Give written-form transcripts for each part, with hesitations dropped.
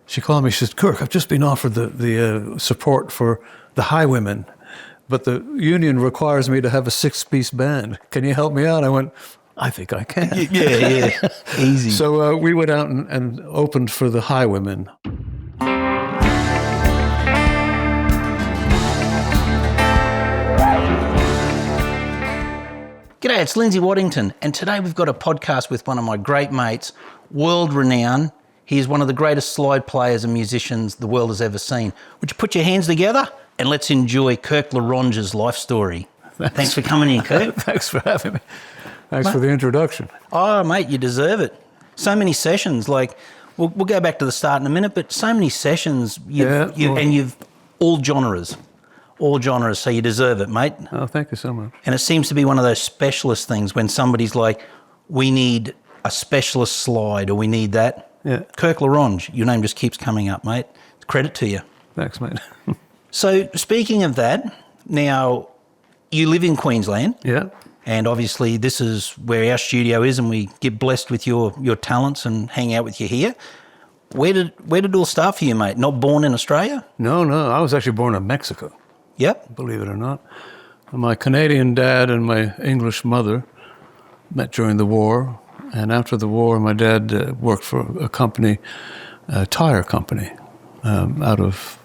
she called me. She said, "Kirk, I've just been offered the support for the Highwaymen, but the union requires me to have a 6-piece band. Can you help me out?" I went, "I think I can." Yeah, easy. So we went out and opened for the Highwaymen. G'day, it's Lindsay Waddington, and today we've got a podcast with one of my great mates, world renowned. He is one of the greatest slide players and musicians the world has ever seen. Would you put your hands together and let's enjoy Kirk Lorange's life story. Thanks for coming in, Kirk. Thanks for having me. Thanks for the introduction. Oh, mate, you deserve it. So many sessions, like, we'll go back to the start in a minute, but so many sessions, you've all genres, so you deserve it, mate. Oh, thank you so much. And it seems to be one of those specialist things when somebody's like, we need a specialist slide or we need that. Yeah. Kirk Lorange, your name just keeps coming up, mate. Credit to you. Thanks, mate. So speaking of that, now you live in Queensland. Yeah. And obviously this is where our studio is and we get blessed with your talents and hang out with you here. Where did it all start for you, mate? Not born in Australia? No. I was actually born in Mexico. Yep. Believe it or not. My Canadian dad and my English mother met during the war. And after the war, my dad worked for a company, a tire company, out of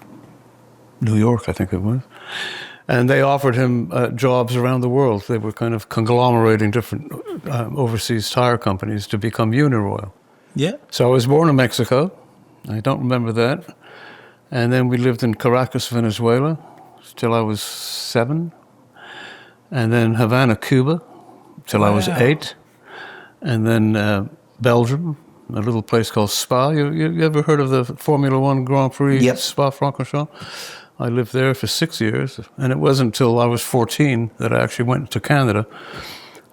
New York, I think it was. And they offered him jobs around the world. They were kind of conglomerating different overseas tire companies to become Uniroyal. Yeah. So I was born in Mexico. I don't remember that. And then we lived in Caracas, Venezuela, till I was 7. And then Havana, Cuba, till I was 8. And then Belgium, a little place called Spa. You ever heard of the Formula One Grand Prix? Yep. Spa-Francorchamps? I lived there for 6 years, and it wasn't until I was 14 that I actually went to Canada,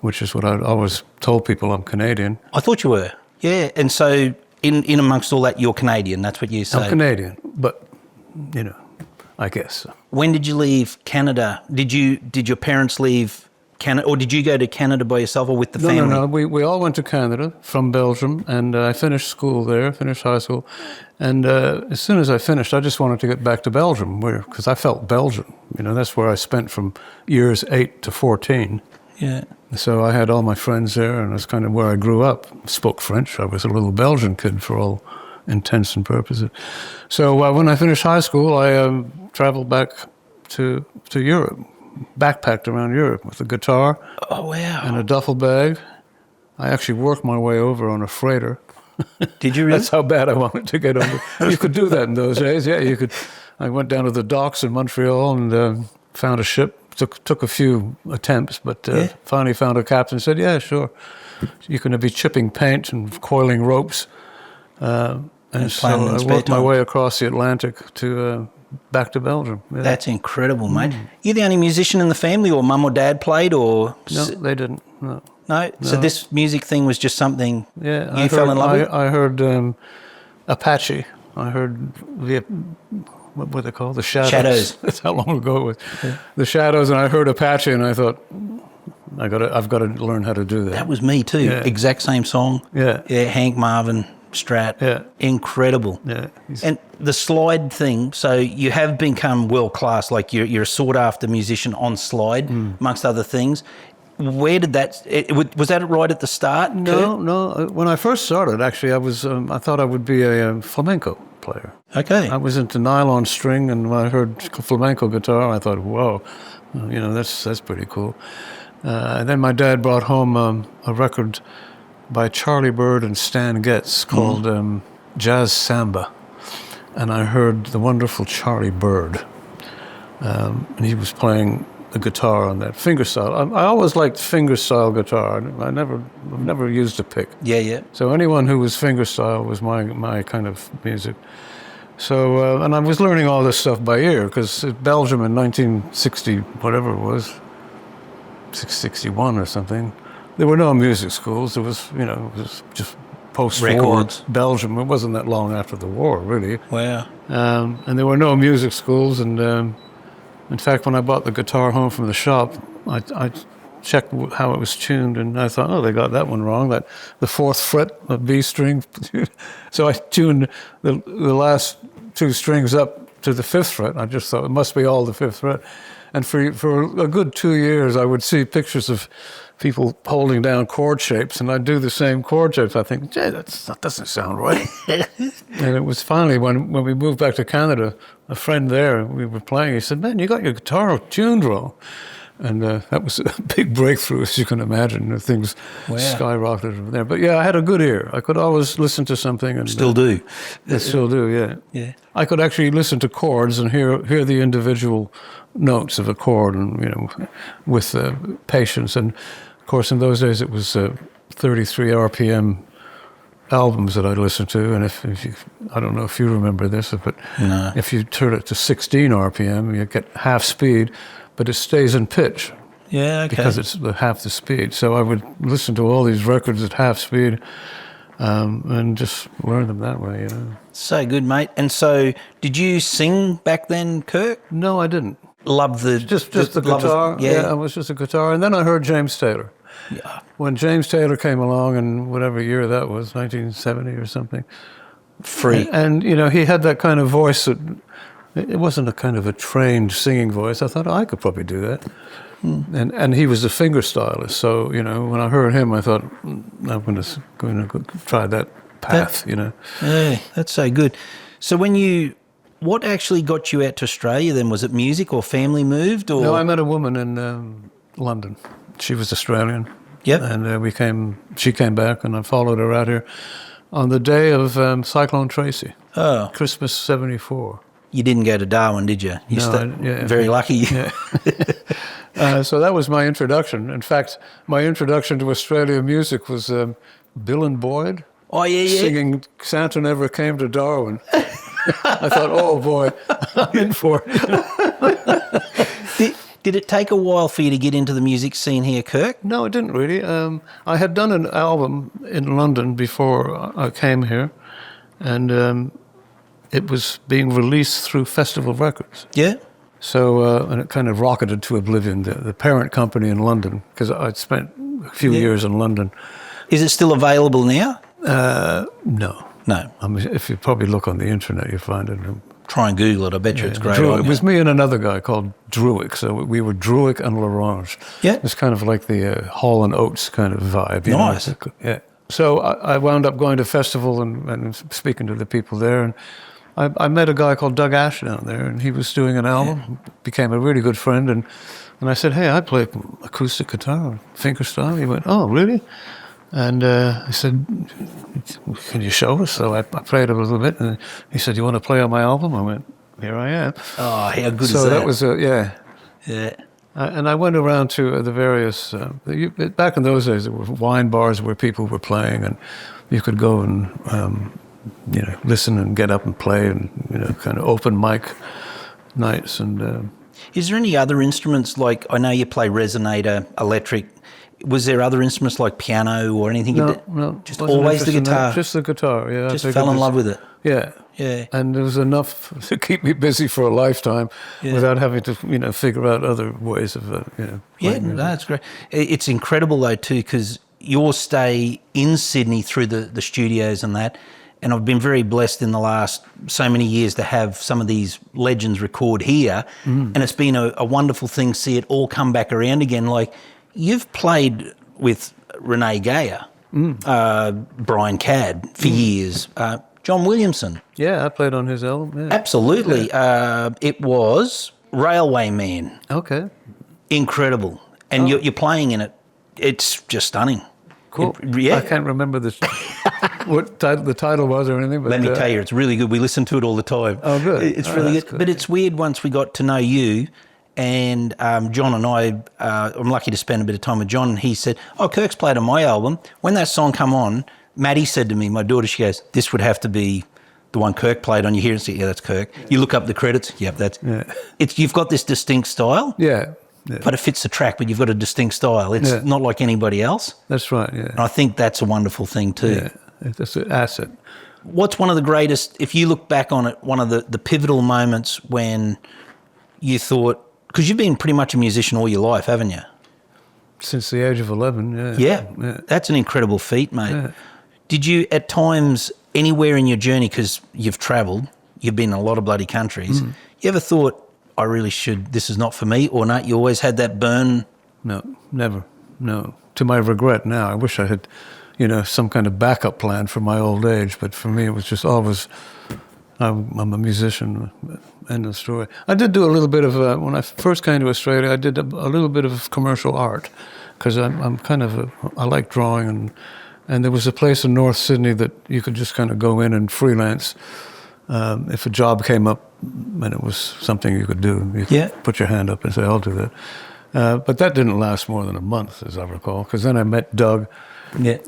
which is what I always told people, I'm Canadian. I thought you were. Yeah. And so in amongst all that, you're Canadian. That's what you say. I'm Canadian, but, I guess. When did you leave Canada? Did your parents leave Canada, or did you go to Canada by yourself or with the family? No. We all went to Canada from Belgium, and I finished school there, finished high school. And as soon as I finished, I just wanted to get back to Belgium, because I felt Belgian. That's where I spent from years 8 to 14. Yeah. So I had all my friends there, and that's kind of where I grew up. Spoke French. I was a little Belgian kid for all intents and purposes. So when I finished high school, I traveled back to Europe, backpacked around Europe with a guitar. Oh, wow. And a duffel bag. I actually worked my way over on a freighter. Did you really? That's how bad I wanted to get over. You could do that in those days. Yeah, you could. I went down to the docks in Montreal and found a ship. Took a few attempts, but finally found a captain and said, "Yeah, sure. You're going to be chipping paint and coiling ropes." And so I worked my way across the Atlantic to back to Belgium. Yeah. That's incredible, mate. You're the only musician in the family, or mum or dad played, or? No, they didn't. No. So this music thing was just something you fell in love with? I heard Apache. I heard what were they called? The Shadows. That's how long ago it was. Yeah. The Shadows, and I heard Apache, and I thought, I've got to learn how to do that. That was me too. Yeah. Exact same song. Yeah. Yeah. Hank Marvin, Strat. Yeah. Incredible. Yeah. And the slide thing. So you have become world class. Like you're a sought after musician on slide, amongst other things. Where did that? Was that right at the start? No. When I first started, actually, I thought I would be a flamenco player. Okay. I was into nylon string, and when I heard flamenco guitar, I thought, whoa, that's pretty cool. And then my dad brought home a record by Charlie Bird and Stan Getz called Jazz Samba, and I heard the wonderful Charlie Bird, and he was playing the guitar on that fingerstyle. I always liked fingerstyle guitar. I've never used a pick. Yeah. So anyone who was fingerstyle was my kind of music. So and I was learning all this stuff by ear, because Belgium in 1960, whatever it was, 661 or something, there were no music schools. There was, it was just post-war Belgium. It wasn't that long after the war, really. Wow. And there were no music schools, and in fact, when I bought the guitar home from the shop, I check how it was tuned, and I thought, oh, they got that one wrong. That the 4th fret of B string. So I tuned the last 2 strings up to the 5th fret. I just thought it must be all the 5th fret. And for a good 2 years, I would see pictures of people holding down chord shapes, and I'd do the same chord shapes. I think, gee, that doesn't sound right. And it was finally when we moved back to Canada, a friend there, we were playing, he said, man, you got your guitar tuned wrong. And that was a big breakthrough, as you can imagine. Things skyrocketed from there. But yeah, I had a good ear. I could always listen to something. And Still do. I still do, yeah. Yeah. I could actually listen to chords and hear the individual notes of a chord, and with patience. And of course, in those days, it was 33 RPM albums that I listened to. And if you, I don't know if you remember this, but if you turn it to 16 RPM, you get half speed. But it stays in pitch. Yeah, okay. Because it's half the speed. So I would listen to all these records at half speed and just learn them that way, So good, mate. And so, did you sing back then, Kirk? No, I didn't. Love the... Just the guitar. Yeah, it was just a guitar. And then I heard James Taylor. Yeah. When James Taylor came along in whatever year that was, 1970 or something. Free. And he had that kind of voice that... It wasn't a kind of a trained singing voice. I thought, I could probably do that. And he was a finger stylist. So, when I heard him, I thought, I'm going to try that path, Yeah, that's so good. So what actually got you out to Australia then? Was it music or family moved? Or? No, I met a woman in London. She was Australian. Yep. And she came back, and I followed her out here on the day of Cyclone Tracy. Oh. Christmas 74. You didn't go to Darwin, did you? Very lucky. Yeah. So that was my introduction. In fact, my introduction to Australian music was Bill and Boyd. Oh, yeah. Singing Santa Never Came to Darwin. I thought, oh, boy, I'm in for it. Did it take a while for you to get into the music scene here, Kirk? No, it didn't really. I had done an album in London before I came here, and... it was being released through Festival Records. Yeah. So, and it kind of rocketed to oblivion, the parent company in London, because I'd spent a few years in London. Is it still available now? No. I mean, if you probably look on the internet, you'll find it. Try and Google it. I bet you it's great. It was me and another guy called Druick. So we were Druick and Lorange. Yeah. It's kind of like the Hall and Oates kind of vibe. Nice. Yeah. So I wound up going to festival and speaking to the people there, and I met a guy called Doug Ashdown there, and he was doing an album, became a really good friend, and I said, hey, I play acoustic guitar, fingerstyle. He went, oh, really? And I said, can you show us? So I played a little bit, and he said, you want to play on my album? I went, here I am. Oh, how good is that? So that was, yeah. Yeah. And I went around to the various, back in those days, there were wine bars where people were playing, and you could go and, listen and get up and play, and, kind of open mic nights. And is there any other instruments, like, I know you play resonator, electric, was there other instruments like piano or anything? No. Just always the guitar? Just the guitar, yeah. Just fell in love with it? Yeah. Yeah. And there was enough to keep me busy for a lifetime without having to, figure out other ways of, Yeah, that's great. It's incredible, though, too, because your stay in Sydney through the studios and that, and I've been very blessed in the last so many years to have some of these legends record here, and it's been a wonderful thing to see it all come back around again. Like, you've played with Renée Geyer, Brian Cadd for years, John Williamson. Yeah, I played on his album. Yeah. Absolutely. Yeah. It was Railwayman. Okay. Incredible. And you're playing in it. It's just stunning. Cool. I can't remember what the title was or anything. But let me tell you, it's really good. We listen to it all the time. Oh, good. It's really good. But it's weird once we got to know you, and John and I'm lucky to spend a bit of time with John, and he said, oh, Kirk's played on my album. When that song come on, Maddie said to me, my daughter, she goes, this would have to be the one Kirk played on. You hear and say, yeah, that's Kirk. You look up the credits. Yep, that's it. You've got this distinct style. Yeah. But it fits the track, but you've got a distinct style. It's not like anybody else. That's right, yeah. And I think that's a wonderful thing too. Yeah, that's an asset. What's one of the greatest, if you look back on it, one of the pivotal moments when you thought, because you've been pretty much a musician all your life, haven't you? Since the age of 11, yeah. Yeah, that's an incredible feat, mate. Yeah. Did you, at times, anywhere in your journey, because you've travelled, you've been in a lot of bloody countries, you ever thought, I really should, this is not for me, or not? You always had that burn? No, never, no. To my regret now, I wish I had, some kind of backup plan for my old age, but for me it was just always, I'm a musician, end of story. I did do a little bit of, when I first came to Australia, I did a little bit of commercial art, because I'm kind of, I like drawing, and there was a place in North Sydney that you could just kind of go in and freelance. If a job came up and it was something you could do, you could put your hand up and say, I'll do that. But that didn't last more than a month, as I recall, because then I met Doug,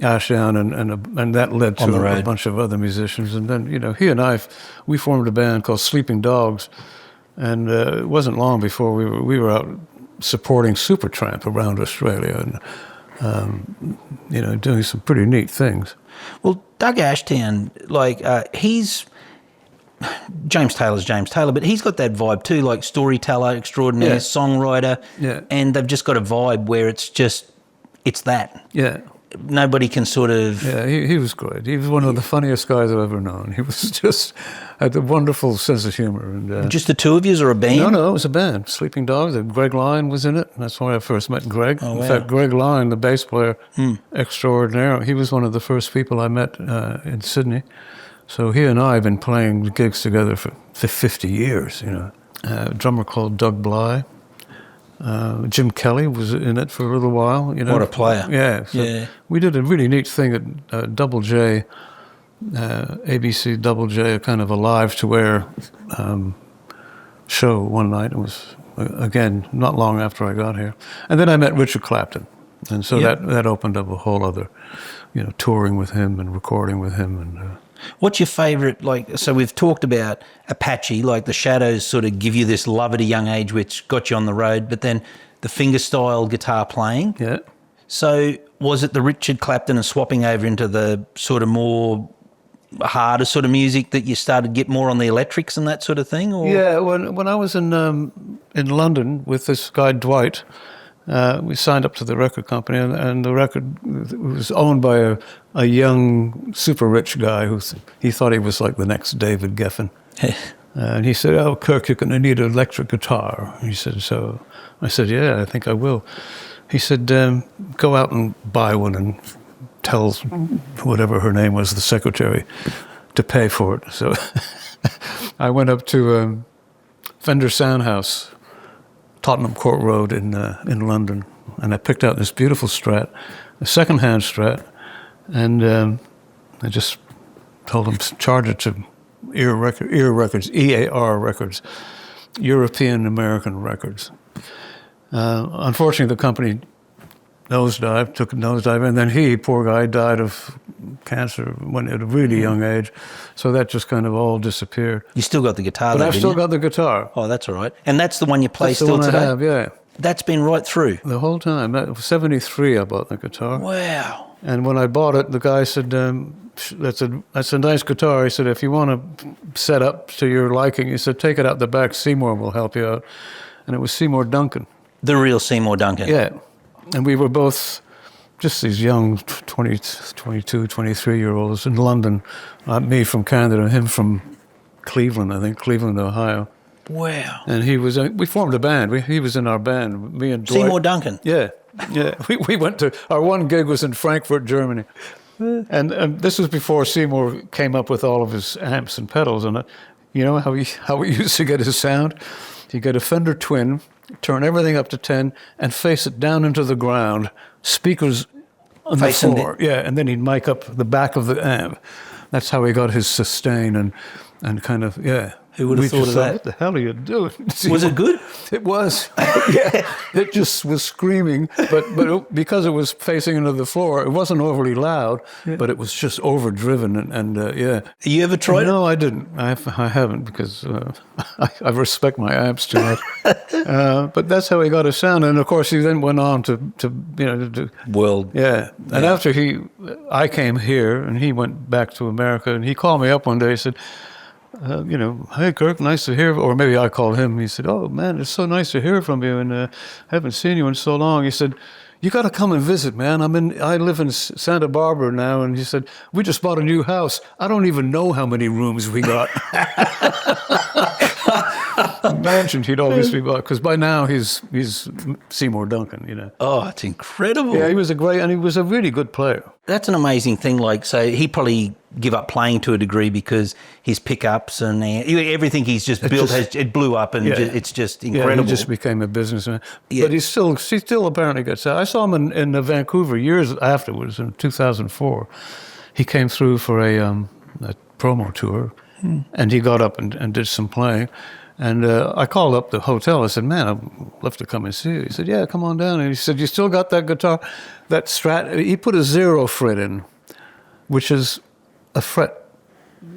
Ashdown, and that led to a bunch of other musicians. And then, he and we formed a band called Sleeping Dogs, and it wasn't long before we were out supporting Supertramp around Australia and, doing some pretty neat things. Well, Doug Ashdown, he's... James Taylor, but he's got that vibe too, like storyteller extraordinaire, songwriter, and they've just got a vibe where it's that. Yeah. Nobody can sort of... Yeah, he was great. He was one of the funniest guys I've ever known. He was just had a wonderful sense of humor. And just the two of you or a band? No, it was a band. Sleeping Dogs. Greg Lyon was in it. That's why I first met Greg. Oh, wow. In fact, Greg Lyon, the bass player extraordinaire, he was one of the first people I met in Sydney. So he and I have been playing gigs together for 50 years, A drummer called Doug Bligh. Jim Kelly was in it for a little while. What a player. Yeah. So we did a really neat thing at Double J, ABC Double J, a kind of a live-to-air show one night. It was, again, not long after I got here. And then I met Richard Clapton. And so that opened up a whole other, touring with him and recording with him and... What's your favourite, so we've talked about Apache, the Shadows sort of give you this love at a young age which got you on the road, but then the finger-style guitar playing. Yeah. So was it the Richard Clapton and swapping over into the sort of more harder sort of music that you started to get more on the electrics and that sort of thing? Or? Yeah, when I was in London with this guy Dwight, we signed up to the record company, and the record was owned by a young, super rich guy he thought he was like the next David Geffen. And he said, "Oh, Kirk, you're going to need an electric guitar." He said, so I said, "Yeah, I think I will." He said, "Go out and buy one and tell whatever her name was, the secretary, to pay for it." So I went up to Fender Soundhouse, Tottenham Court Road in London, and I picked out this beautiful Strat, a second-hand Strat, and I just told them to charge it to EAR Records, EAR Records, European American Records. Unfortunately, the company took a nosedive, and then poor guy, died of cancer at a really young age, so that just kind of all disappeared. You still got the guitar, but I've still got the guitar. Oh, that's all right. And that's the one you play that's still the one today? I have, yeah. That's been right through? The whole time. That was 73 I bought the guitar. Wow. And when I bought it, the guy said, that's a nice guitar. He said, if you want to set up to your liking, he said, take it out the back, Seymour will help you out. And it was Seymour Duncan. The real Seymour Duncan? Yeah. And we were both just these young 22, 23-year-olds in London. Me from Canada, him from Cleveland, I think, Cleveland, Ohio. Wow. And we formed a band. He was in our band, me and Dwight. Seymour Duncan? Yeah. We went to, our one gig was in Frankfurt, Germany. And this was before Seymour came up with all of his amps and pedals. And you know how he used to get his sound? He'd get a Fender Twin, turn everything up to 10, and face it down into the ground, speakers on the floor. Yeah, and then he'd mic up the back of the amp. That's how he got his sustain and kind of, yeah. Who would have thought of that? What the hell are you doing? Was it good? It was. Yeah, it just was screaming. But because it was facing into the floor, it wasn't overly loud, but it was just overdriven. And yeah. You ever tried it? No, I didn't. I haven't because I respect my amps too much. But that's how he got his sound. And of course, he then went on to world. Yeah. And after I came here, and he went back to America, and he called me up one day. He said, hey, Kirk, nice to hear. Or maybe I called him. He said, oh, man, it's so nice to hear from you, and I haven't seen you in so long. He said, "You got to come and visit, man. I live in Santa Barbara now." And he said, "We just bought a new house. I don't even know how many rooms we got." Mentioned he'd obviously bought, because by now he's Seymour Duncan, you know. Oh, it's incredible. Yeah, he was a really good player. That's an amazing thing. Like, so he probably give up playing to a degree because his pickups and everything he's just built it blew up, and it's just incredible. Yeah, he just became a businessman. Yeah. But he still apparently gets out. I saw him in Vancouver years afterwards, in 2004. He came through for a promo tour, and he got up and did some playing. And I called up the hotel. I said, "Man, I'd love to come and see you." He said, "Yeah, come on down." And he said, "You still got that guitar, that Strat?" He put a 0 fret in, which is a fret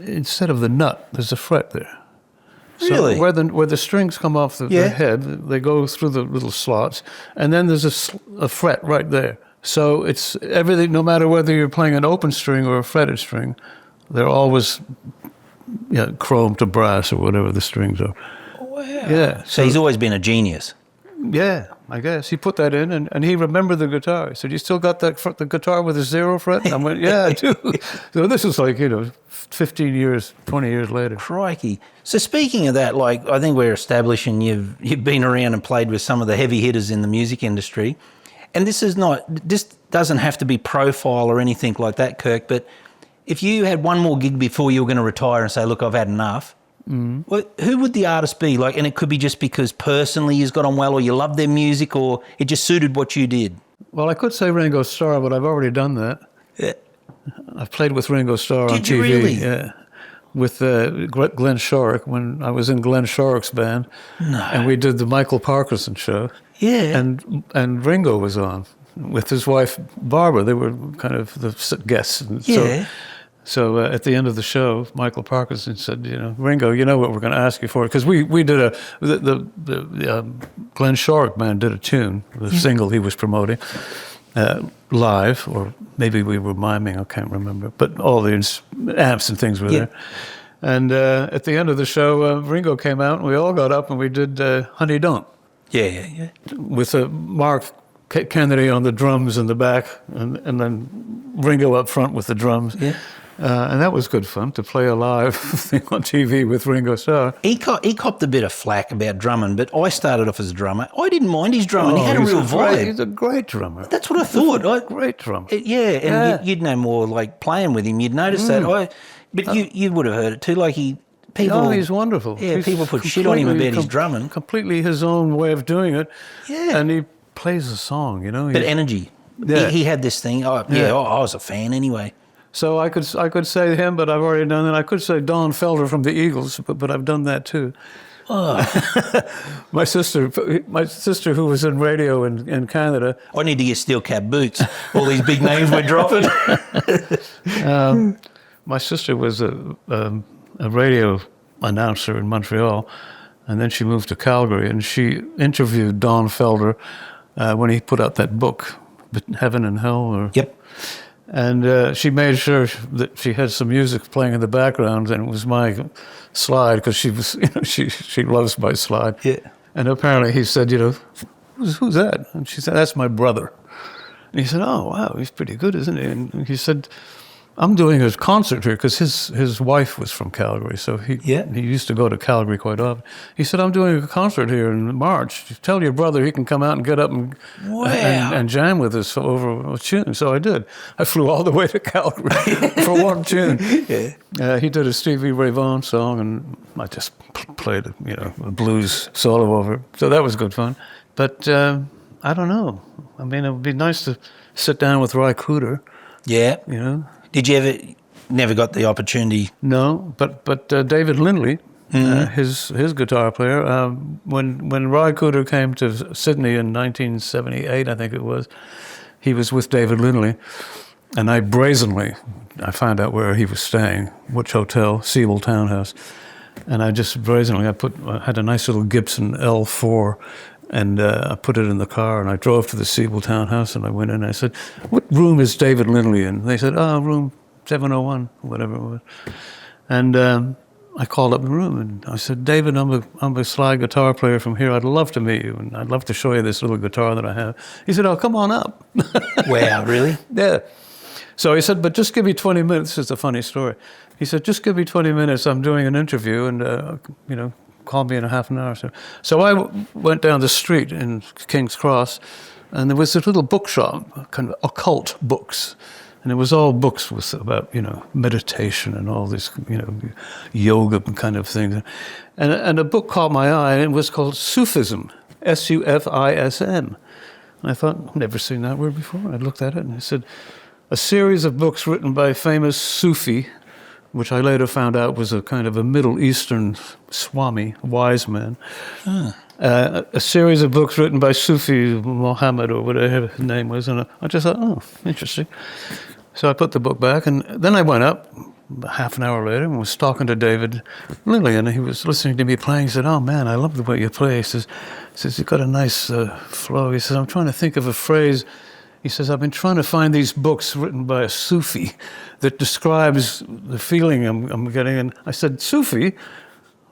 instead of the nut. There's a fret there. Really? So where the strings come off the head, they go through the little slots, and then there's a fret right there. So it's everything. No matter whether you're playing an open string or a fretted string, they're always chrome to brass or whatever the strings are. Wow. Yeah. So he's always been a genius. Yeah, I guess. He put that in, and he remembered the guitar. He said, "You still got the guitar with a 0 fret?" And I went, "Yeah, I do." So this was like, 15 years, 20 years later. Crikey. So speaking of that, like, I think we're establishing you've been around and played with some of the heavy hitters in the music industry. And this doesn't have to be profile or anything like that, Kirk, but if you had one more gig before you were going to retire and say, "Look, I've had enough," well, who would the artist be? Like, and it could be just because personally you got on well, or you love their music, or it just suited what you did. Well, I could say Ringo Starr, but I've already done that. Yeah. I've played with Ringo Starr on TV. Did you really? Yeah. With Glenn Shorrock, when I was in Glenn Shorrock's band. No. And we did the Michael Parkinson show. Yeah. And Ringo was on with his wife, Barbara. They were kind of the guests. And yeah. So at the end of the show, Michael Parkinson said, "Ringo, you know what we're going to ask you for?" Because we did the Glenn Shorrock band did a tune, the single he was promoting, live, or maybe we were miming, I can't remember. But all the amps and things were there. And at the end of the show, Ringo came out, and we all got up and we did Honey Don't. Yeah. With Mark Kennedy on the drums in the back, and then Ringo up front with the drums. Yeah. And that was good fun, to play a live thing on TV with Ringo Starr. He copped a bit of flack about drumming, but I started off as a drummer. I didn't mind his drumming. He had a real vibe. He's a great drummer. That's what I thought. Great drummer. You'd know more, like, playing with him. You'd notice that. But you would have heard it too. Like, he's wonderful. Yeah, people put shit on him about his drumming. Completely his own way of doing it. Yeah. And he plays a song, But energy. Yeah. He had this thing. I was a fan anyway. So I could say him, but I've already done that. I could say Don Felder from the Eagles, but I've done that too. Oh. My sister, who was in radio in Canada. I need to get steel cap boots. All these big names we're dropping. My sister was a radio announcer in Montreal, and then she moved to Calgary, and she interviewed Don Felder when he put out that book, Heaven and Hell. Yep. And she made sure that she had some music playing in the background, and it was my slide, because she was, she loves my slide. Yeah. And apparently he said, who's that? And she said, "That's my brother." And he said, "Oh, wow, he's pretty good, isn't he?" And he said, "I'm doing a concert here," because his wife was from Calgary, so he used to go to Calgary quite often. He said, "I'm doing a concert here in March. Tell your brother he can come out and get up and jam with us over a tune." So I did. I flew all the way to Calgary for one tune. Yeah. He did a Stevie Ray Vaughan song, and I just played a blues solo over it. So that was good fun. But I don't know. I mean, it would be nice to sit down with Ry Cooder. Yeah. Did you ever? Never got the opportunity. No, but David Lindley, his guitar player, when Ry Cooder came to Sydney in 1978, I think it was, he was with David Lindley, and I found out where he was staying, which hotel, Siebel Townhouse, and I had a nice little Gibson L4. And I put it in the car, and I drove to the Siebel Townhouse, and I went in, and I said, "What room is David Lindley in?" And they said, "Oh, room 701, whatever it was." And I called up the room and I said, David, I'm a slide guitar player from here. I'd love to meet you, and I'd love to show you this little guitar that I have. He said, oh, come on up. Wow, really? Yeah. So he said, but just give me 20 minutes. This is a funny story. He said, just give me 20 minutes. I'm doing an interview, and, call me in a half an hour or so. So I went down the street in King's Cross, and there was this little bookshop, kind of occult books. And it was all books about, meditation and all this, yoga kind of things. And a book caught my eye, and it was called Sufism, Sufism. And I thought, I've never seen that word before. I looked at it, and it said, a series of books written by famous Sufi, which I later found out was a kind of a Middle Eastern Swami, wise man. A series of books written by Sufi Muhammad, or whatever his name was. And I just thought, oh, interesting. So I put the book back, and then I went up half an hour later and was talking to David Lindley, and he was listening to me playing. He said, oh, man, I love the way you play. He says you've got a nice flow. He says, I'm trying to think of a phrase. He says, I've been trying to find these books written by a Sufi that describes the feeling I'm getting. And I said, Sufi?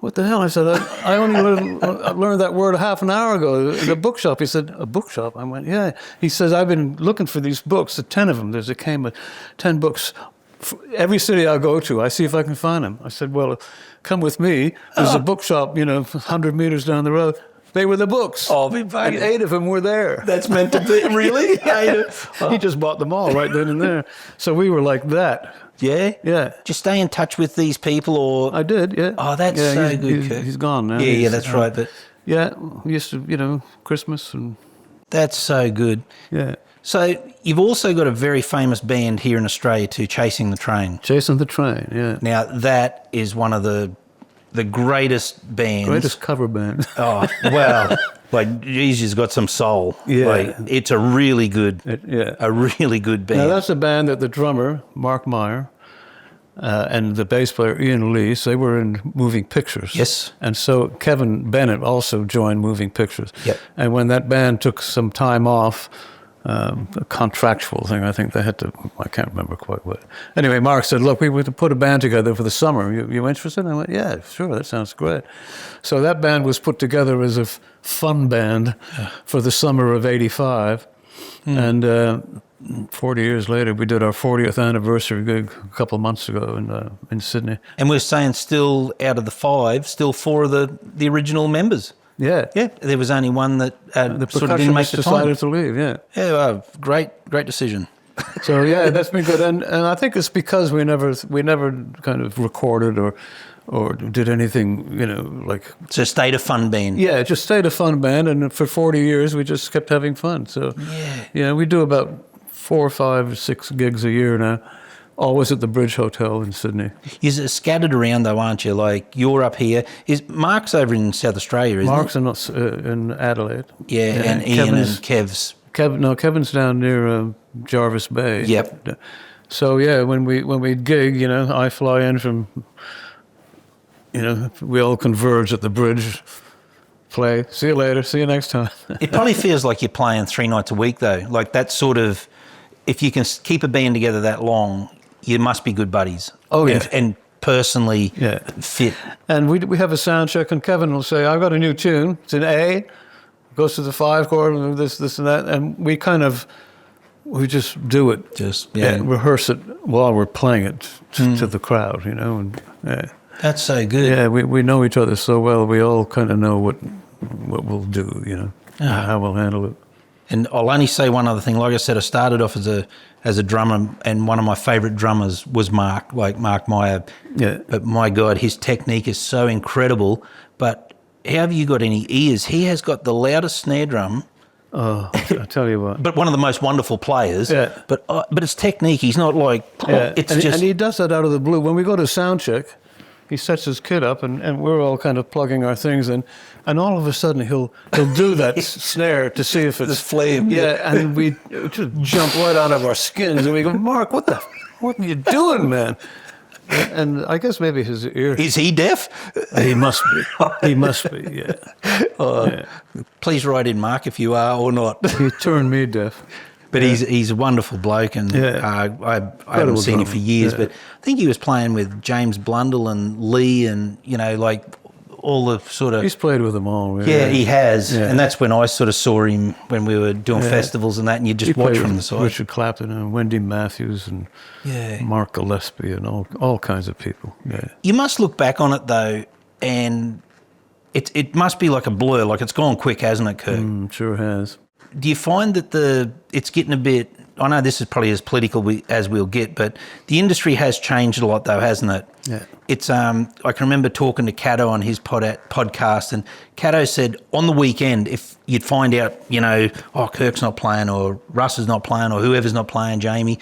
What the hell? I said, I only learned that word half an hour ago in a bookshop. He said, a bookshop? I went, yeah. He says, I've been looking for these books, 10 of them. There came 10 books. Every city I go to, I see if I can find them. I said, well, come with me. There's a bookshop, 100 meters down the road. They were the books. Oh, and 8 of them were there. That's meant to be, really? He just bought them all right then and there. So we were like that. Yeah? Yeah. Did you stay in touch with these people, or? I did, yeah. Oh, that's so good, Kirk. He's gone now. Yeah, that's right. But yeah, we used to, Christmas and... That's so good. Yeah. So you've also got a very famous band here in Australia too, Chasing the Train. Chasing the Train, yeah. Now, that is one of the greatest bands. Greatest cover band. Oh, wow. He's got some soul. Yeah. It's a really good, band. Now, that's a band that the drummer, Mark Meyer, and the bass player, Ian Lees, they were in Moving Pictures. Yes. And so Kevin Bennett also joined Moving Pictures. Yep. And when that band took some time off, a contractual thing, I think they had to, I can't remember quite what. Anyway, Mark said, look, we would put a band together for the summer. You interested? And I went, yeah, sure, that sounds great. So that band was put together as a fun band for the summer of '85. And 40 years later, we did our 40th anniversary gig a couple of months ago in Sydney. And we're saying still, out of the 5, still 4 of the original members. Yeah. Yeah, there was only one that the sort of didn't make the time. decided to leave, yeah. Yeah, well, great decision. So, yeah, that's been good. And I think it's because we never kind of recorded or did anything, like... It's a state of fun band. Yeah, it just stayed a fun band, and for 40 years we just kept having fun. So, yeah, we do about 4, 5, or 6 gigs a year now, always at the Bridge Hotel in Sydney. You're scattered around though, aren't you? Like, you're up here. Mark's over in South Australia, isn't Mark's in Adelaide. Yeah, and Ian and Kev's. Kevin's down near Jarvis Bay. Yep. So, yeah, when we gig, I fly in from... we all converge at the Bridge, play, see you later, see you next time. It probably feels like you're playing 3 nights a week, though. Like, that sort of, if you can keep a band together that long, you must be good buddies. Oh, yeah. And personally fit. And we have a sound check, and Kevin will say, I've got a new tune. It's in A, goes to the 5 chord, and this and that. And we just do it. And rehearse it while we're playing it to the crowd, And, That's so good. Yeah, we know each other so well. We all kind of know what we'll do, how we'll handle it. And I'll only say one other thing. Like I said, I started off as a drummer, and one of my favourite drummers was Mark Meyer. Yeah. But my God, his technique is so incredible. But have you got any ears? He has got the loudest snare drum. Oh, I tell you what. But one of the most wonderful players. Yeah. But it's technique. He's not like, and he does that out of the blue. When we go to sound check, he sets his kit up, and we're all kind of plugging our things in, and all of a sudden he'll do that snare to see if it's... This flame. Yeah, and we just jump right out of our skins, and we go, Mark, what are you doing, man? And I guess maybe his ear... Is he deaf? He must be. He must be, yeah. Please write in, Mark, if you are or not. He turned me deaf. But he's a wonderful bloke, and I haven't seen him for years, but I think he was playing with James Blundell and Lee and, like all the sort of... He's played with them all. Yeah, he has. Yeah. And that's when I sort of saw him when we were doing festivals and that, and you just watch from the side. Richard Clapton and Wendy Matthews and Mark Gillespie and all kinds of people. Yeah. You must look back on it, though, and it must be like a blur. Like, it's gone quick, hasn't it, Kirk? Sure has. Do you find that it's getting a bit... I know this is probably as political as we'll get, but the industry has changed a lot, though, hasn't it? Yeah. It's I can remember talking to Caddo on his podcast, and Caddo said on the weekend, if you'd find out, Kirk's not playing or Russ is not playing or whoever's not playing, Jamie,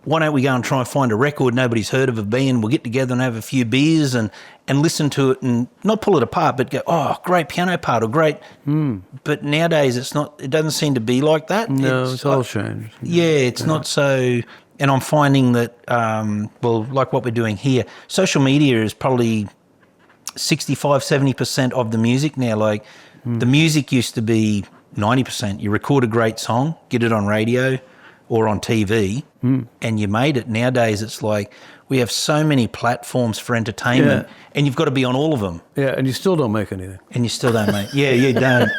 why don't we go and try and find a record nobody's heard of being? We'll get together and have a few beers and listen to it and not pull it apart, but go, oh, great piano part or great. But nowadays it doesn't seem to be like that. No, it's all changed. Yeah, it's not so... And I'm finding that, like what we're doing here, social media is probably 65, 70% of the music now. Like the music used to be 90%. You record a great song, get it on radio or on TV, and you made it. Nowadays, it's like we have so many platforms for entertainment, and you've got to be on all of them. Yeah, and you still don't make anything. And you still don't make... Yeah, you don't.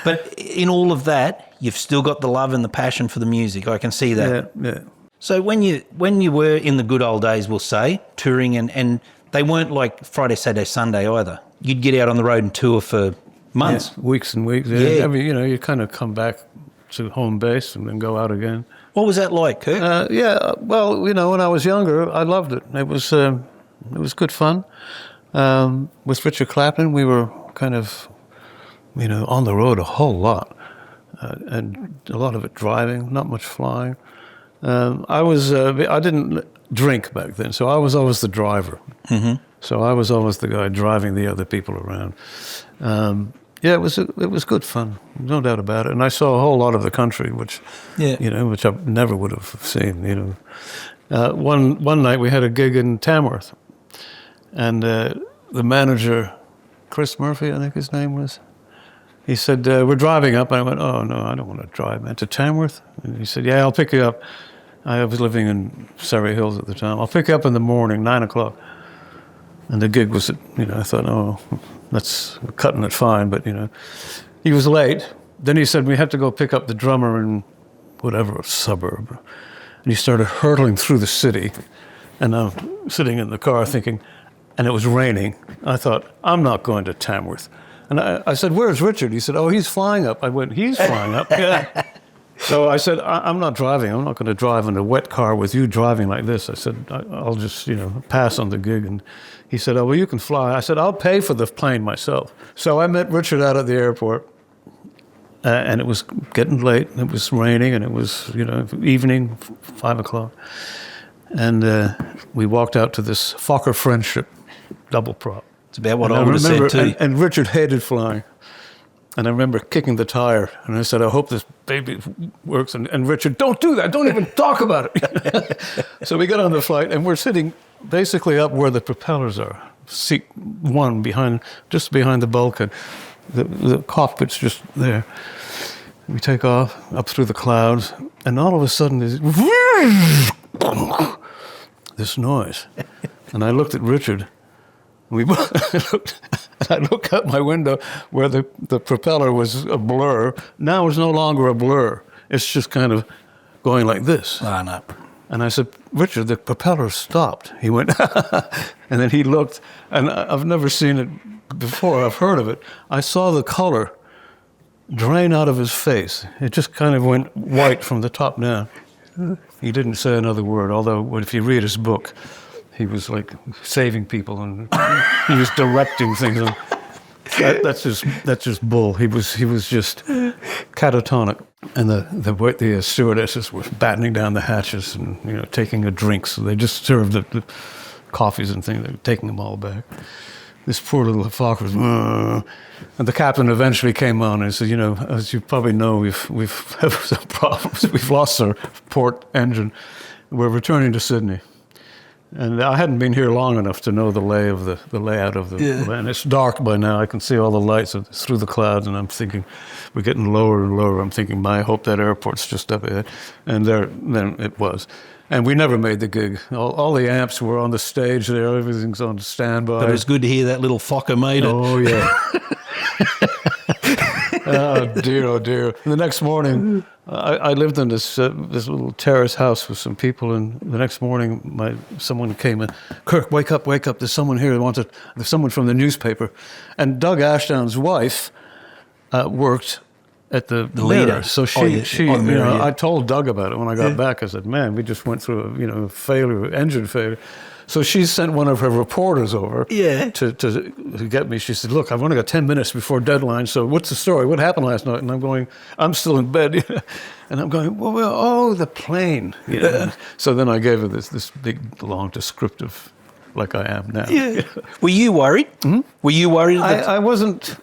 But in all of that, you've still got the love and the passion for the music. I can see that. Yeah. So when you were in the good old days, we'll say, touring, and they weren't like Friday, Saturday, Sunday either. You'd get out on the road and tour for months. Yeah, weeks and weeks. Yeah. I mean, you kind of come back to home base and then go out again. What was that like, Kirk? Well, when I was younger, I loved it. It was good fun. With Richard Clapton, we were kind of, on the road a whole lot, and a lot of it driving, not much flying. I didn't drink back then, so I was always the driver. Mm-hmm. So I was always the guy driving the other people around. It was good fun, no doubt about it. And I saw a whole lot of the country, which I never would have seen. One night we had a gig in Tamworth, and the manager, Chris Murphy, I think his name was. He said, we're driving up. And I went, oh, no, I don't want to drive, man, to Tamworth. And he said, yeah, I'll pick you up. I was living in Surrey Hills at the time. I'll pick you up in the morning, 9 o'clock. And the gig was, I thought, oh, that's cutting it fine. But, he was late. Then he said, we had to go pick up the drummer in whatever suburb. And he started hurtling through the city. And I'm sitting in the car thinking, and it was raining. I thought, I'm not going to Tamworth. And I said, where's Richard? He said, oh, he's flying up. I went, he's flying up? Yeah. So I said, I'm not driving. I'm not going to drive in a wet car with you driving like this. I said, I'll just, pass on the gig. And he said, oh, well, you can fly. I said, I'll pay for the plane myself. So I met Richard out at the airport. And it was getting late. It was raining. And it was, evening, 5 o'clock. And we walked out to this Fokker Friendship double prop. It's about what I would have said too. And Richard hated flying. And I remember kicking the tire. And I said, I hope this baby works. And Richard, don't do that. Don't even talk about it. So we got on the flight, and we're sitting basically up where the propellers are. Seat one, just behind the bulkhead. The cockpit's just there. We take off up through the clouds. And all of a sudden, there's this noise. And I looked at Richard. I looked out my window where the propeller was a blur. Now it's no longer a blur. It's just kind of going like this. Oh, no. And I said, Richard, the propeller stopped. He went, and then he looked, and I've never seen it before. I've heard of it. I saw the color drain out of his face. It just kind of went white from the top down. He didn't say another word, although if you read his book, he was like saving people, and he was directing things. That's just bull. He was just catatonic, and the stewardesses were battening down the hatches and taking a drink. So they just served the coffees and things. They were taking them all back. This poor little Fokker was, and the captain eventually came on and said, as you probably know, we've had some problems. We've lost our port engine. We're returning to Sydney. And I hadn't been here long enough to know the layout of the land. It's dark by now. I can see all the lights through the clouds, and I'm thinking, we're getting lower and lower. I'm thinking, I hope that airport's just up ahead. And then it was. And we never made the gig. All the amps were on the stage there. Everything's on standby. But it was good to hear that little Fokker made it. Oh, yeah. Oh, dear. And the next morning, I lived in this little terrace house with some people, and the next morning, someone came in. Kirk, wake up! There's someone here. There's someone from the newspaper. And Doug Ashdown's wife worked at the leader. So I told Doug about it when I got back. I said, "Man, we just went through a engine failure." So she sent one of her reporters over to get me. She said, "Look, I've only got 10 minutes before deadline, so what's the story? What happened last night?" And I'm still in bed. And I'm going, the plane. So then I gave her this big, long descriptive, like I am now. Yeah. Were you worried? Mm-hmm. Were you worried? I wasn't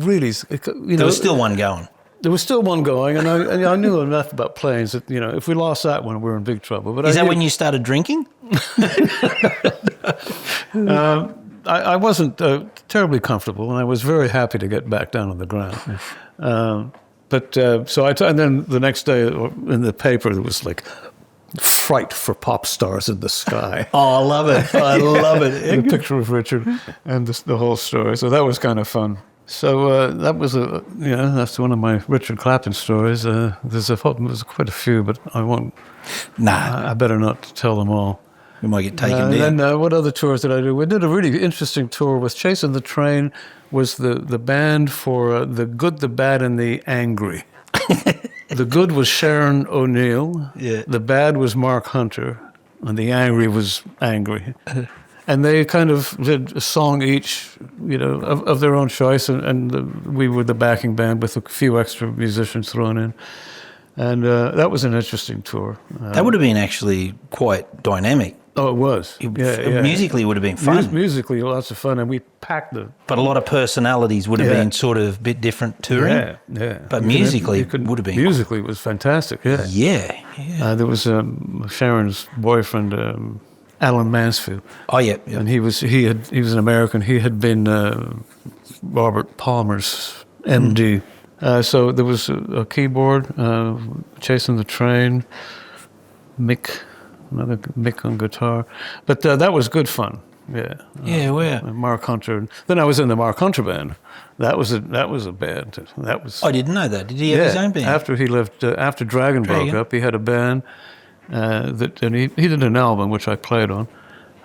really. There was still one going. There was still one going, and I knew enough about planes that, if we lost that one, we're in big trouble. But Is that when you started drinking? I wasn't terribly comfortable, and I was very happy to get back down on the ground. And then the next day in the paper, there was like, "Fright for pop stars in the sky." Oh, I love it. I love it. The picture of Richard and the whole story. So that was kind of fun. So that was that's one of my Richard Clapton stories. There's quite a few, but I won't. Nah, I better not tell them all. We might get taken down. And then what other tours did I do? We did a really interesting tour with Chasing the Train. Was the band for The Good, the Bad, and the Angry. The good was Sharon O'Neill. Yeah. The bad was Marc Hunter, and the angry was Angry. And they kind of did a song each, of their own choice, and we were the backing band with a few extra musicians thrown in. And that was an interesting tour. That would have been actually quite dynamic. Oh, it was. Musically, it would have been fun. Musically, lots of fun, and we packed But a lot of personalities would have been sort of a bit different touring. Yeah. But musically, it would have been. Musically, it was fantastic. Yeah. There was Sharon's boyfriend, Alan Mansfield. Oh yeah. And he was an American. He had been Robert Palmer's MD. So there was a keyboard, Chasing the Train, another Mick on guitar. But that was good fun. Yeah. Marc Hunter. Then I was in the Marc Hunter band. That was a band. I didn't know that. Did he have his own band? After he left, after Dragon broke up, he had a band. And he did an album which I played on,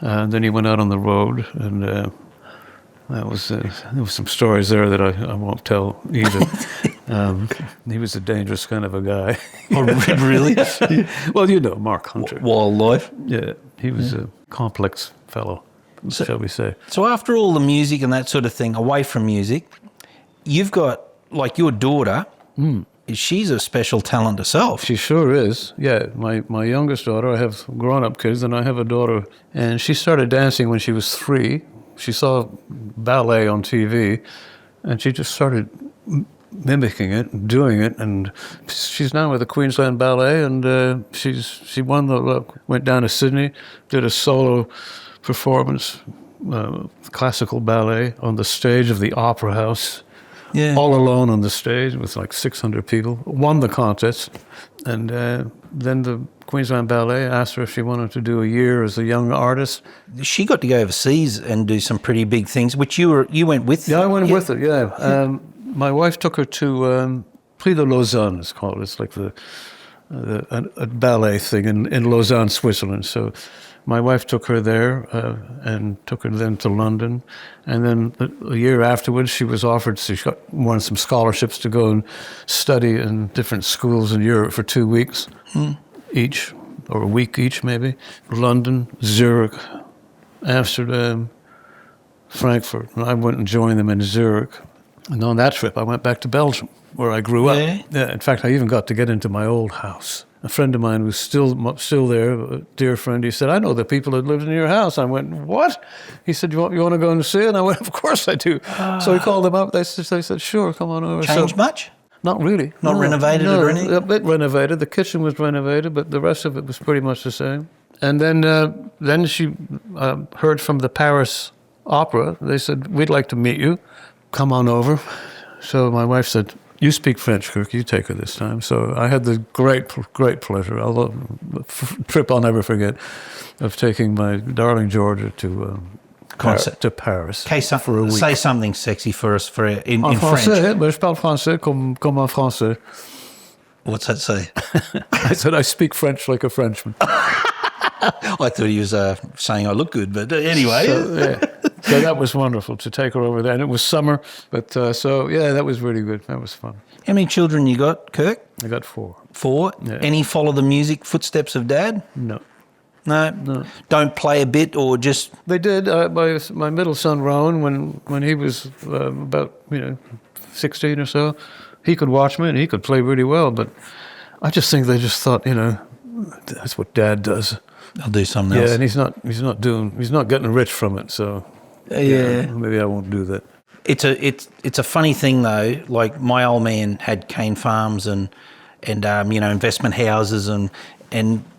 and then he went out on the road, and there was some stories there that I won't tell either. He was a dangerous kind of a guy. Oh, really? Well, Marc Hunter. Wildlife. Yeah, he was a complex fellow, shall we say. So after all the music and that sort of thing, away from music, you've got, like, your daughter. She's a special talent herself. She sure is. Yeah, my youngest daughter, I have grown-up kids, and I have a daughter, and she started dancing when she was 3. She saw ballet on TV, and she just started mimicking it and doing it, and she's now with the Queensland Ballet, and she went down to Sydney, did a solo performance, classical ballet on the stage of the Opera House. Yeah. All alone on the stage with like 600 people, won the contest, and then the Queensland Ballet asked her if she wanted to do a year as a young artist. She got to go overseas and do some pretty big things, which you went with. Yeah, I went with her. Yeah, my wife took her to Prix de Lausanne. It's called. It's like a ballet thing in Lausanne, Switzerland. So my wife took her there and took her then to London. And then a year afterwards, she was offered, she won some scholarships to go and study in different schools in Europe for 2 weeks each, or a week each maybe. London, Zurich, Amsterdam, Frankfurt. And I went and joined them in Zurich. And on that trip, I went back to Belgium, where I grew up. Yeah, in fact, I even got to get into my old house. A friend of mine was still there, a dear friend. He said, "I know the people that lived in your house." I went, "What?" He said, "You want to go and see it?" And I went, "Of course I do." So he called them up. They said, "Sure, come on over." Changed much? Not really. Not renovated or anything? A bit renovated. The kitchen was renovated, but the rest of it was pretty much the same. And then she heard from the Paris Opera. They said, we'd like to meet you. Come on over. So my wife said, you speak French, Kirk. You take her this time. So I had the great pleasure, although trip I'll never forget, of taking my darling Georgia to Paris for a week. Say something sexy for us in français, French. Mais je parle français comme un français. What's that say? I said, I speak French like a Frenchman. I thought he was saying I look good, but anyway. So that was wonderful to take her over there. And it was summer, but that was really good. That was fun. How many children you got, Kirk? I got 4. 4? Yeah. Any follow the music footsteps of Dad? No. No. Don't play a bit or just... They did. My middle son, Rowan, when he was about 16 or so, he could watch me and he could play really well. But I just think they just thought, that's what Dad does. I'll do something else. Yeah, and he's not getting rich from it. So maybe I won't do that. It's a funny thing though. Like my old man had cane farms and investment houses and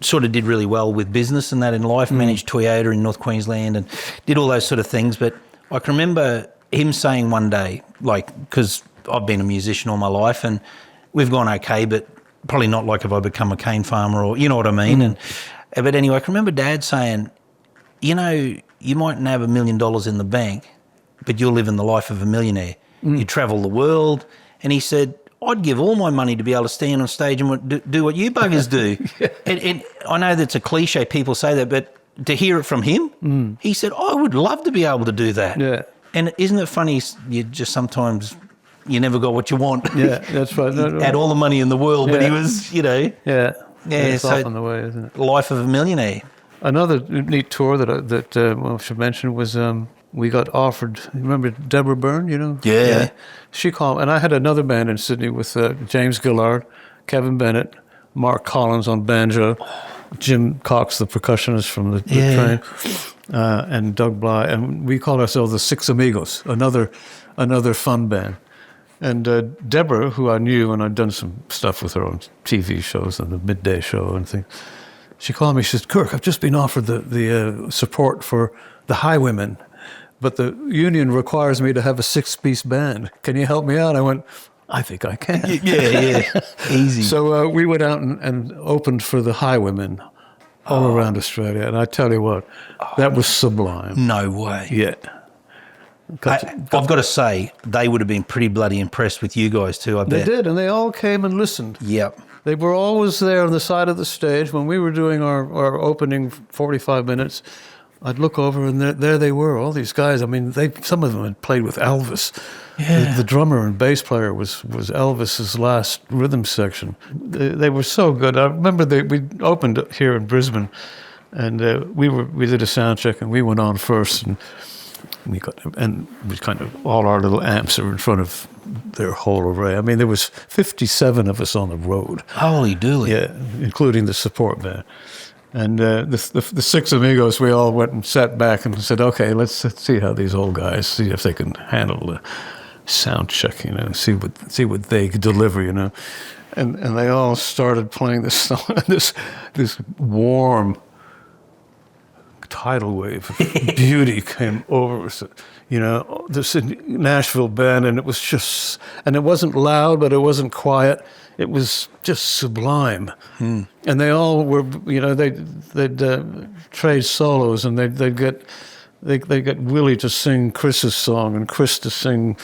sort of did really well with business and that in life. Managed Toyota in North Queensland and did all those sort of things. But I can remember him saying one day, like, because I've been a musician all my life and we've gone okay, but probably not like if I become a cane farmer or you know what I mean. But anyway, I can remember Dad saying, you mightn't have $1 million in the bank, but you're living the life of a millionaire. You travel the world. And he said, I'd give all my money to be able to stand on stage and do what you buggers do. And I know that's a cliche, people say that, but to hear it from him, he said, I would love to be able to do that. Yeah. And isn't it funny, you just sometimes, you never got what you want. Yeah, that's right. Had all the money in the world, but he was, Yeah. Yeah, it's often the way, isn't it? Life of a millionaire. Another neat tour that I should mention was we got offered. Remember Debra Byrne? Yeah. She called, and I had another band in Sydney with James Gillard, Kevin Bennett, Mark Collins on banjo, Jim Cox, the percussionist from the train, and Doug Bligh, and we called ourselves the Six Amigos. Another fun band. And Debra, who I knew, and I'd done some stuff with her on TV shows and the Midday Show and things, she called me. She said, Kirk, I've just been offered the support for The Highwaymen, but the union requires me to have a 6-piece band. Can you help me out? I went, I think I can. Yeah. Easy. So we went out and opened for The Highwaymen all around Australia. And I tell you what, that was sublime. No way. Yeah. I've got to say, they would have been pretty bloody impressed with you guys too, I bet. They did, and they all came and listened. Yep. They were always there on the side of the stage. When we were doing our opening 45 minutes, I'd look over and there they were, all these guys. I mean, some of them had played with Elvis. Yeah. The drummer and bass player was Elvis's last rhythm section. They were so good. I remember we opened here in Brisbane, and we did a sound check, and we went on first, and we kind of all our little amps are in front of their whole array. I mean, there was 57 of us on the road. Holy dooly. Yeah, including the support band. And the 6 Amigos, we all went and sat back and said, okay, let's see how these old guys, see if they can handle the sound check, see what they could deliver, And they all started playing this song, this warm tidal wave of beauty came over us, this Nashville band, and it was just, and it wasn't loud, but it wasn't quiet. It was just sublime. And they all were, they'd trade solos, and they'd get Willie to sing Chris's song and Chris to sing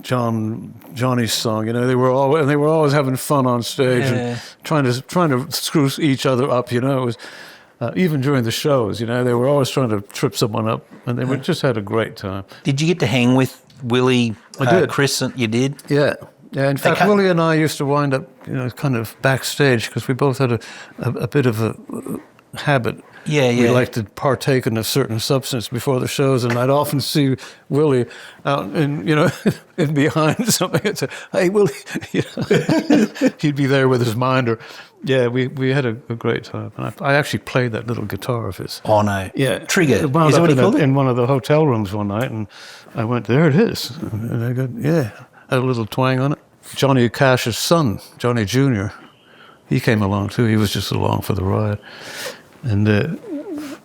Johnny's song. They were always having fun on stage and trying to screw each other up. It was. Even during the shows, they were always trying to trip someone up, and they just had a great time. Did you get to hang with Willie, I did. Chris? You did? Yeah. In fact, Willie and I used to wind up, kind of backstage because we both had a bit of a habit. Yeah. We liked to partake in a certain substance before the shows, and I'd often see Willie out in behind something and say, "Hey, Willie," he'd be there with his minder. Yeah, we had a great time. And I actually played that little guitar of his. Oh no! Yeah, Trigger. It wound Is that up what he called it? in one of the hotel rooms one night, and I went, "There it is," and I got had a little twang on it. Johnny Cash's son, Johnny Jr., he came along too. He was just along for the ride. And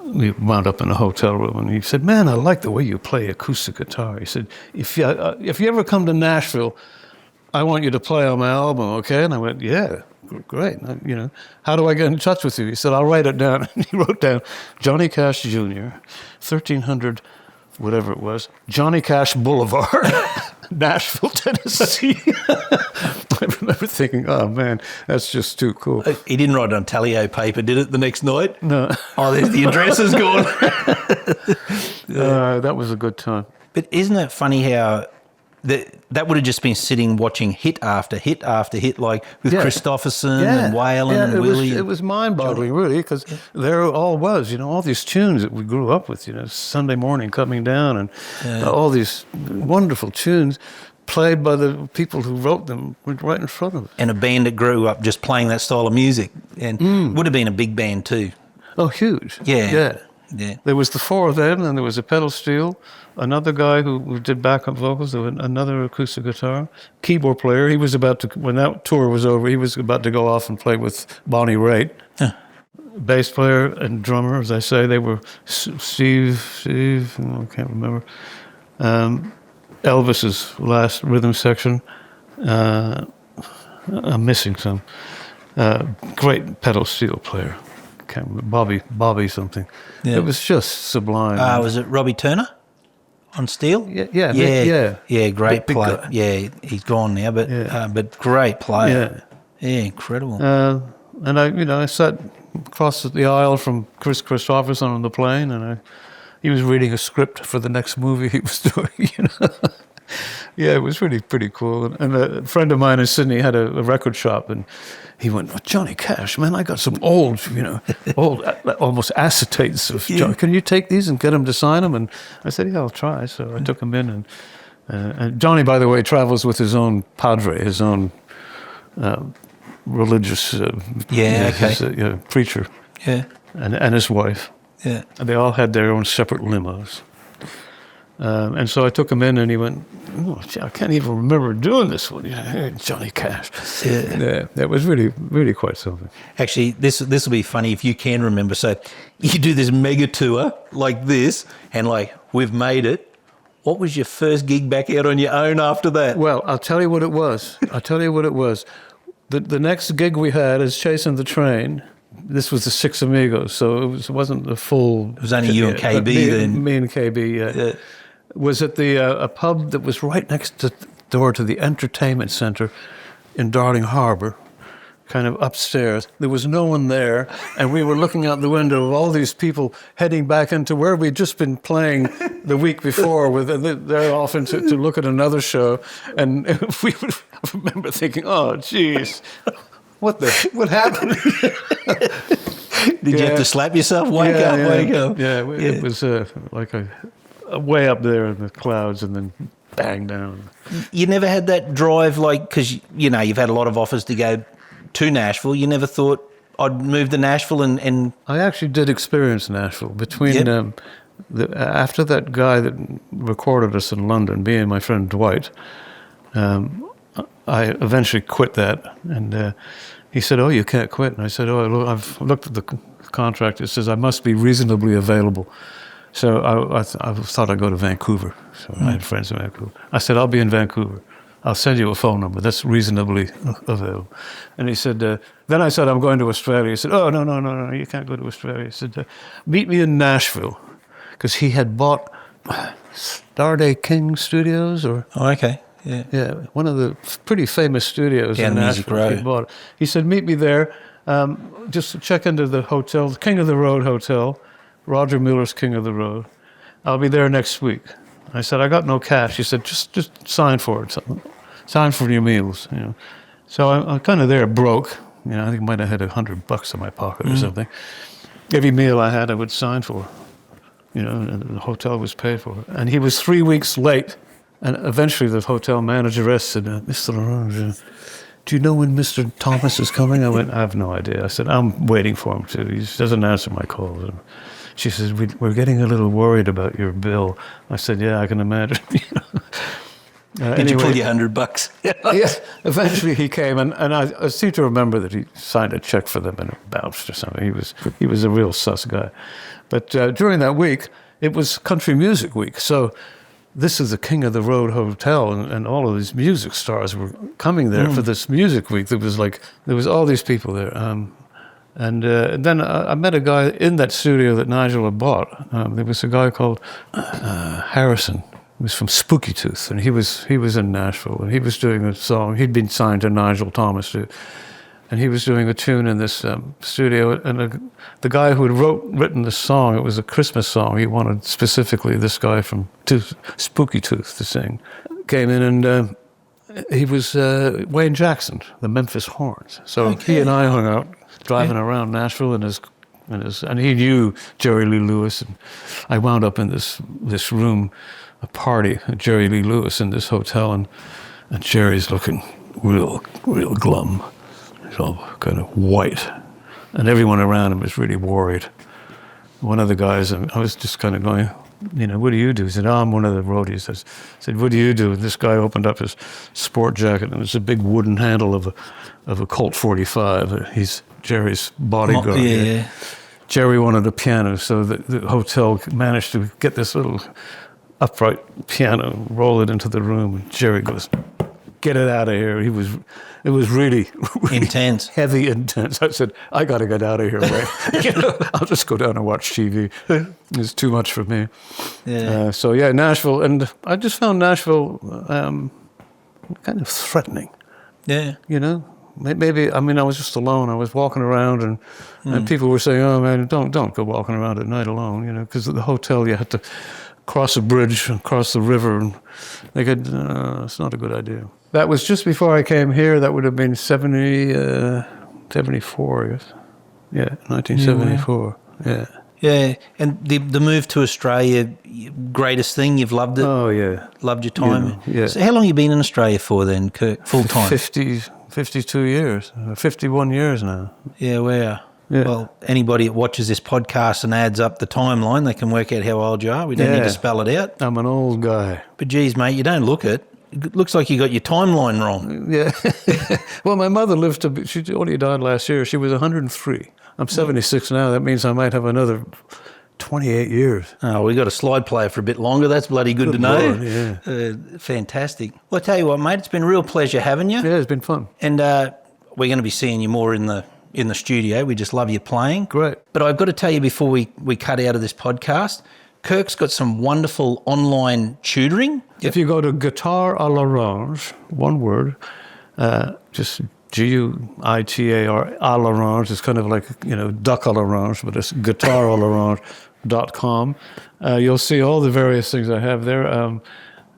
we wound up in a hotel room, and he said, "Man, I like the way you play acoustic guitar." He said, if you ever come to Nashville, I want you to play on my album, okay?" And I went, "Yeah, great. How do I get in touch with you?" He said, "I'll write it down." And he wrote down Johnny Cash Jr., 1300, whatever it was, Johnny Cash Boulevard, Nashville, Tennessee. I remember thinking, oh man, that's just too cool. He didn't write it on Talio paper, did it, the next night? No. Oh, there's the address is gone. That was a good time. But isn't it funny how that would have just been sitting watching hit after hit after hit, like with Christopherson and Waylon and Willie. It was mind-boggling, really, because there all was, all these tunes that we grew up with, Sunday morning coming down, and all these wonderful tunes played by the people who wrote them right in front of us. And a band that grew up just playing that style of music, and would have been a big band too. Oh, huge. Yeah. There was the four of them, and there was a pedal steel, another guy who did backup vocals, there was another acoustic guitar, keyboard player. He was about to, when that tour was over, he was about to go off and play with Bonnie Raitt. Huh. Bass player and drummer, as I say, they were Steve, I can't remember. Elvis's last rhythm section. I'm missing some. Great pedal steel player. Can't remember, Bobby something. Yeah. It was just sublime. Was it Robbie Turner on steel? Yeah, great player. Yeah, he's gone now, but great player. Yeah, incredible. And I sat across the aisle from Chris Christopherson on the plane, and he was reading a script for the next movie he was doing. Yeah, it was really pretty cool. And a friend of mine in Sydney had a record shop, and he went, "Oh, Johnny Cash, man, I got some old almost acetates of Johnny. Can you take these and get him to sign them?" And I said, "Yeah, I'll try." So I took him in, and Johnny, by the way, travels with his own padre, his own religious preacher, and his wife. Yeah, and they all had their own separate limos. And so I took him in, and he went, "Oh, I can't even remember doing this one." Johnny Cash. Yeah, that was really, really quite something. Actually, this will be funny if you can remember. So you do this mega tour like this, and like, we've made it. What was your first gig back out on your own after that? Well, I'll tell you what it was. The next gig we had is Chasing the Train. This was the Six Amigos, so it wasn't the full... It was only you and KB then. Me and KB, was at a pub that was right next to the door to the entertainment centre in Darling Harbour, kind of upstairs. There was no one there, and we were looking out the window of all these people heading back into where we'd just been playing the week before. They're off to look at another show, and we would remember thinking, "Oh, geez, what happened?" Did you have to slap yourself? Wake up. Yeah, it was like a way up there in the clouds, and then bang down. You never had that drive, like, because you've had a lot of offers to go to Nashville. You never thought, I'd move to Nashville and... I actually did experience Nashville between after that guy that recorded us in London, me and my friend Dwight. I eventually quit that, and he said, "Oh, you can't quit." And I said, "Oh, I've looked at the contract. It says I must be reasonably available." So I thought I'd go to Vancouver. So I had friends in Vancouver. I said, "I'll be in Vancouver. I'll send you a phone number that's reasonably available." And he said, then I said, "I'm going to Australia." He said, "Oh, no, you can't go to Australia." He said, "Meet me in Nashville." Because he had bought Starday King Studios or... Oh, okay. Yeah, one of the pretty famous studios in Nashville. He bought. He said, "Meet me there. Just check into the hotel, the King of the Road Hotel, Roger Miller's King of the Road. I'll be there next week." I said, "I got no cash." He said, just sign for it. Sign for your meals. So I'm kind of there broke. I think I might have had $100 in my pocket or something. Every meal I had, I would sign for. And the hotel was paid for. And he was 3 weeks late. And eventually the hotel manager said, "Mr. Lorange, do you know when Mr. Thomas is coming?" I went, "I have no idea." I said, "I'm waiting for him to. He doesn't answer my calls." And she says, "We're getting a little worried about your bill." I said, "Yeah, I can imagine." Did you pull your $100? Yes, eventually he came, and I seem to remember that he signed a check for them and it bounced or something. He was a real sus guy. But during that week, it was Country Music Week, so this is the King of the Road Hotel, and all of these music stars were coming there for this music week. There was all these people there. And then I met a guy in that studio that Nigel had bought. There was a guy called Harrison. He was from Spooky Tooth, and he was in Nashville, and he was doing a song. He'd been signed to Nigel Thomas too, and he was doing a tune in this studio. And the guy who had written this song, it was a Christmas song. He wanted specifically this guy from Spooky Tooth to sing. Came in, and he was Wayne Jackson, the Memphis Horns. So he and I hung out, driving around Nashville, and he knew Jerry Lee Lewis, and I wound up in this room, a party at Jerry Lee Lewis in this hotel, and Jerry's looking real glum. He's all kind of white, and everyone around him is really worried. One of the guys, I was just kind of going, what do you do? He said, I'm one of the roadies. I said, what do you do? And this guy opened up his sport jacket, and it was a big wooden handle of a Colt 45. He's Jerry's bodyguard. Yeah. Jerry wanted a piano, so the hotel managed to get this little upright piano, roll it into the room, and Jerry goes, get it out of here. It was really intense. Heavy, intense. I said, I got to get out of here, Ray. I'll just go down and watch TV. It's too much for me. Yeah. Nashville. And I just found Nashville kind of threatening. Yeah. Maybe, I was just alone. I was walking around, and people were saying, oh, man, don't go walking around at night alone, because at the hotel you had to cross a bridge and cross the river, and they could, it's not a good idea. That was just before I came here. That would have been 74, I guess. Yeah, 1974. Yeah. Yeah, and the move to Australia, greatest thing, you've loved it? Oh, yeah. Loved your time? Yeah. So how long have you been in Australia for then, Kirk, full time? 52 years, 51 years now. Yeah, wow. Yeah. Well, anybody that watches this podcast and adds up the timeline, they can work out how old you are. We don't need to spell it out. I'm an old guy. But geez, mate, you don't look it. It looks like you got your timeline wrong. Yeah. Well, my mother she only died last year. She was 103. I'm 76 now. That means I might have another 28 years. Oh, we got a slide player for a bit longer. That's bloody good to know. Lord, yeah. Fantastic. Well, I tell you what, mate, it's been a real pleasure having you. Yeah, it's been fun. And we're going to be seeing you more in the studio. We just love you playing. Great. But I've got to tell you before we cut out of this podcast, Kirk's got some wonderful online tutoring. If you go to Guitar à l'Orange, one word, just Guitar à l'Orange, it's kind of like, duck à l'orange, but it's guitaralorange.com. You'll see all the various things I have there.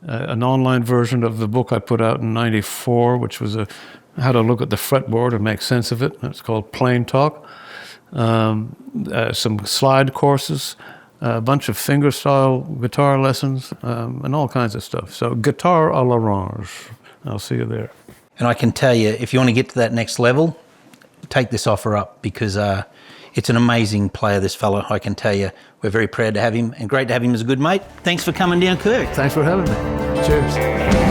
An online version of the book I put out in 94, which was how to look at the fretboard and make sense of it. It's called Plain Talk. Some slide courses, a bunch of fingerstyle guitar lessons, and all kinds of stuff. So Guitar à l'Orange. I'll see you there. And I can tell you, if you want to get to that next level, take this offer up, because it's an amazing player, this fellow, I can tell you. We're very proud to have him, and great to have him as a good mate. Thanks for coming down, Kirk. Thanks for having me. Cheers.